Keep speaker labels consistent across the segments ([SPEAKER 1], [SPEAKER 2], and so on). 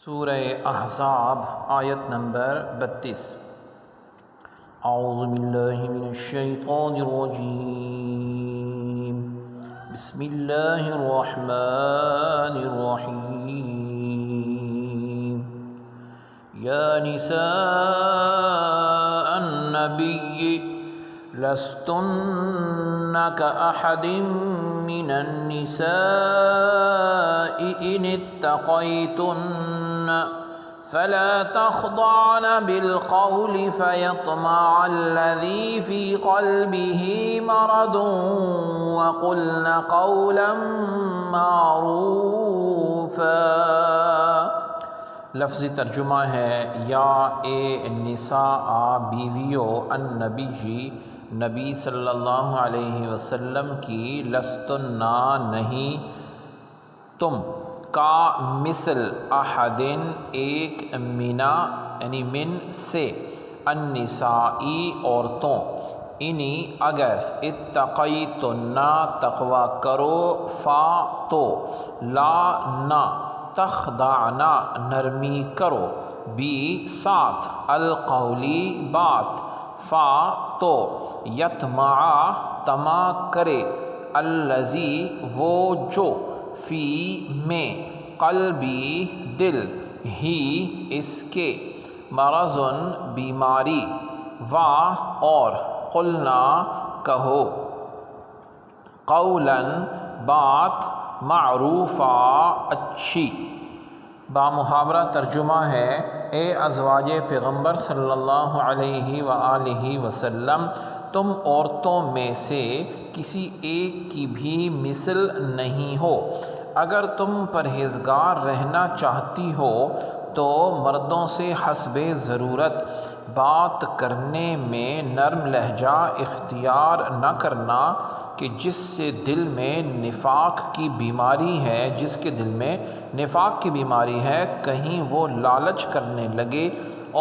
[SPEAKER 1] سورہ احزاب آیت نمبر 32۔ اعوذ باللہ من الشیطان الرجیم، بسم اللہ الرحمن الرحیم۔ یا نساء النبی لستن کأحد من النساء ان اتقیتن فلا تخضعن بالقول فيطمع الذي في قلبه مرض وقلن قولا معروفا۔ لفظی ترجمہ ہے یا اے نساء بیویو النبی جی نبی صلی اللہ علیہ وسلم کی لستن نہیں تم کا مثل احدن ایک منا یعنی من سے النسائی عورتوں انی اگر اتقیتن تقوی کرو فا تو لا نہ تخضعنا نرمی کرو بی ساتھ القولی بات فا تو یطمع طمع کرے الذی وہ جو فی میں قلبی دل ہی اس کے مرض بیماری اور قلنا کہو قولا بات معروفہ اچھی۔ بامحاورہ ترجمہ ہے اے ازواج پیغمبر صلی اللہ علیہ وآلہ وسلم تم عورتوں میں سے کسی ایک کی بھی مثل نہیں ہو۔ اگر تم پرہیزگار رہنا چاہتی ہو تو مردوں سے حسب ضرورت بات کرنے میں نرم لہجہ اختیار نہ کرنا کہ جس کے دل میں نفاق کی بیماری ہے کہیں وہ لالچ کرنے لگے،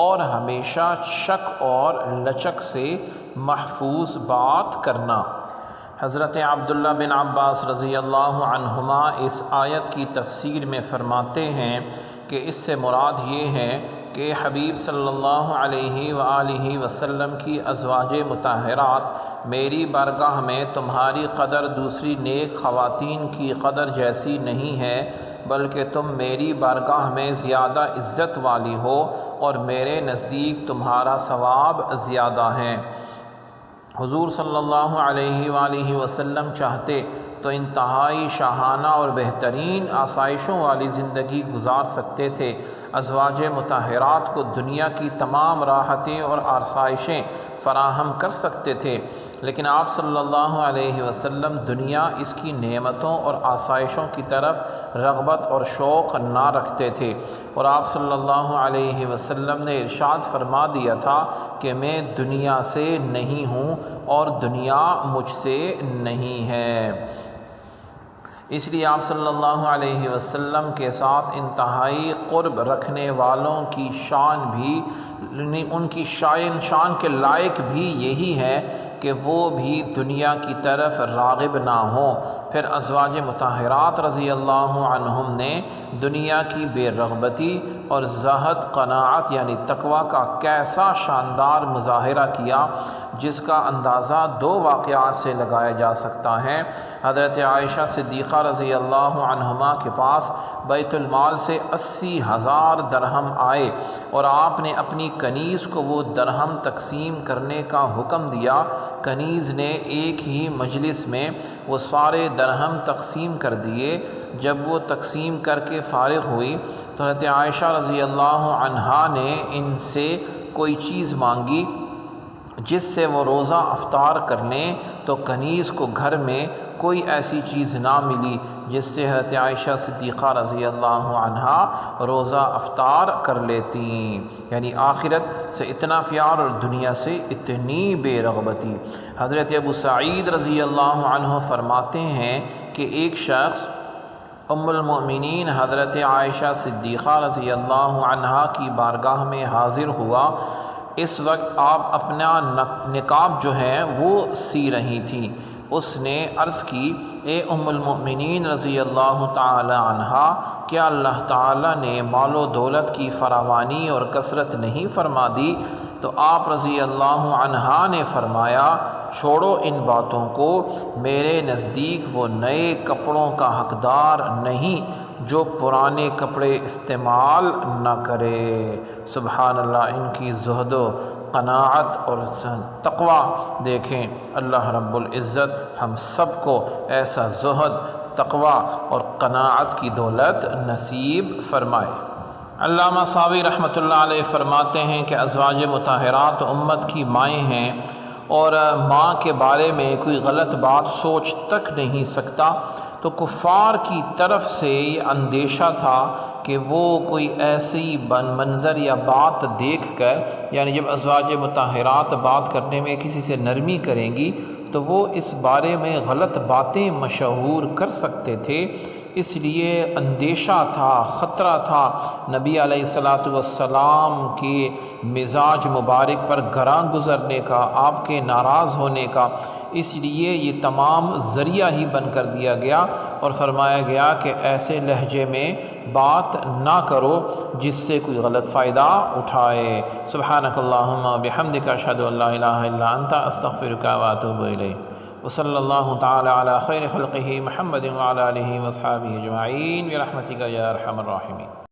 [SPEAKER 1] اور ہمیشہ شک اور لچک سے محفوظ بات کرنا۔ حضرت عبداللہ بن عباس رضی اللہ عنہما اس آیت کی تفسیر میں فرماتے ہیں کہ اس سے مراد یہ ہے کہ حبیب صلی اللہ علیہ وآلہ وسلم کی ازواج مطہرات میری بارگاہ میں تمہاری قدر دوسری نیک خواتین کی قدر جیسی نہیں ہے، بلکہ تم میری بارگاہ میں زیادہ عزت والی ہو اور میرے نزدیک تمہارا ثواب زیادہ ہے۔ حضور صلی اللہ علیہ وآلہ وسلم چاہتے تو انتہائی شاہانہ اور بہترین آسائشوں والی زندگی گزار سکتے تھے، ازواج مطہرات کو دنیا کی تمام راحتیں اور آسائشیں فراہم کر سکتے تھے، لیکن آپ صلی اللہ علیہ وسلم دنیا اس کی نعمتوں اور آسائشوں کی طرف رغبت اور شوق نہ رکھتے تھے، اور آپ صلی اللہ علیہ وسلم نے ارشاد فرما دیا تھا کہ میں دنیا سے نہیں ہوں اور دنیا مجھ سے نہیں ہے۔ اس لیے آپ صلی اللہ علیہ وسلم کے ساتھ انتہائی قرب رکھنے والوں کی شان بھی ان کی شان کے لائق بھی یہی ہے کہ وہ بھی دنیا کی طرف راغب نہ ہوں۔ پھر ازواج مطہرات رضی اللہ عنہم نے دنیا کی بے رغبتی اور زہد قناعت یعنی تقوی کا کیسا شاندار مظاہرہ کیا، جس کا اندازہ دو واقعات سے لگایا جا سکتا ہے۔ حضرت عائشہ صدیقہ رضی اللہ عنہما کے پاس بیت المال سے 80,000 درہم آئے، اور آپ نے اپنی کنیز کو وہ درہم تقسیم کرنے کا حکم دیا۔ کنیز نے ایک ہی مجلس میں وہ سارے درہم تقسیم کر دیے۔ جب وہ تقسیم کر کے فارغ ہوئی تو حضرت عائشہ رضی اللہ عنہا نے ان سے کوئی چیز مانگی جس سے وہ روزہ افطار کر لیں، تو کنیز کو گھر میں کوئی ایسی چیز نہ ملی جس سے حضرت عائشہ صدیقہ رضی اللہ عنہا روزہ افطار کر لیتیں، یعنی آخرت سے اتنا پیار اور دنیا سے اتنی بے رغبتی۔ حضرت ابو سعید رضی اللہ عنہ فرماتے ہیں کہ ایک شخص ام المؤمنین حضرت عائشہ صدیقہ رضی اللہ عنہا کی بارگاہ میں حاضر ہوا۔ اس وقت آپ اپنا نقاب جو ہے وہ سی رہی تھیں۔ اس نے عرض کی اے ام المؤمنین رضی اللہ تعالی عنہا، کیا اللہ تعالیٰ نے مال و دولت کی فراوانی اور کثرت نہیں فرما دی؟ تو آپ رضی اللہ عنہا نے فرمایا، چھوڑو ان باتوں کو، میرے نزدیک وہ نئے کپڑوں کا حقدار نہیں جو پرانے کپڑے استعمال نہ کرے۔ سبحان اللہ، ان کی زہد و قناعت اور تقوی دیکھیں۔ اللہ رب العزت ہم سب کو ایسا زہد، تقوی اور قناعت کی دولت نصیب فرمائے۔ علامہ ساوی رحمۃ اللہ علیہ فرماتے ہیں کہ ازواج مطہرات امت کی مائیں ہیں، اور ماں کے بارے میں کوئی غلط بات سوچ تک نہیں سکتا، تو کفار کی طرف سے یہ اندیشہ تھا کہ وہ کوئی ایسی منظر یا بات دیکھ کر، یعنی جب ازواج مطہرات بات کرنے میں کسی سے نرمی کریں گی تو وہ اس بارے میں غلط باتیں مشہور کر سکتے تھے، اس لیے اندیشہ تھا، خطرہ تھا نبی علیہ السلام کے مزاج مبارک پر گراں گزرنے کا، آپ کے ناراض ہونے کا۔ اس لیے یہ تمام ذریعہ ہی بن کر دیا گیا اور فرمایا گیا کہ ایسے لہجے میں بات نہ کرو جس سے کوئی غلط فائدہ اٹھائے۔ سبحانک اللہم بحمدک، اشہد ان لا الہ الا انت، استغفرک واتوب الیک۔ وصلی اللہ تعالی علی خیر خلقہ محمد وعلی آلہ وصحبہ اجمعین برحمتک یا ارحم الراحمین۔